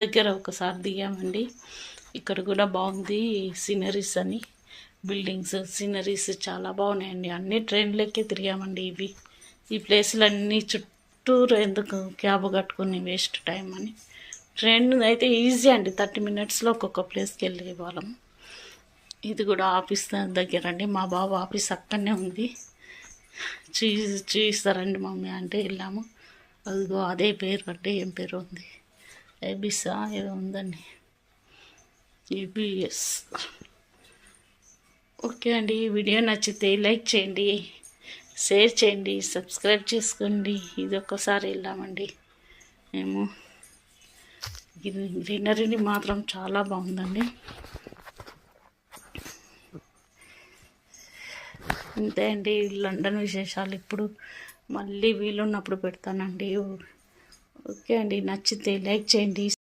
దగ్గర ఒకసారి దిగామండి. ఇక్కడ కూడా బాగుంది సీనరీస్ అని, బిల్డింగ్స్ సీనరీస్ చాలా బాగున్నాయండి. అన్ని ట్రైన్లకే తిరిగామండి. ఈ ప్లేసులన్నీ చుట్టూరు ఎందుకు క్యాబ్ కట్టుకుని వేస్ట్ టైం అని. ట్రైన్ అయితే ఈజీ అండి, 30 మినిట్స్లో ఒక్కొక్క ప్లేస్కి వెళ్ళే వాళ్ళం. ఇది కూడా ఆఫీస్ దగ్గర అండి. మా బాబు ఆఫీస్ అక్కడనే ఉంది. చూయిస్తారండి మమ్మీ అంటే వెళ్ళాము. అదిగో అదే పేరు అంటే ఏం పేరు ఉంది, ఏబిసా ఏదో ఉందండి, ఏబిఎస్. ఓకే అండి, ఈ వీడియో నచ్చితే లైక్ చేయండి, షేర్ చేయండి, సబ్స్క్రైబ్ చేసుకోండి. ఇది ఒక్కసారి వెళ్ళామండి మేము. గ్రీనరీని మాత్రం చాలా బాగుందండి. అంతే అండి లండన్ విశేషాలు. ఇప్పుడు మళ్ళీ వీలున్నప్పుడు పెడతానండి. ఓకే అండి, నచ్చితే లైక్ చేయండి.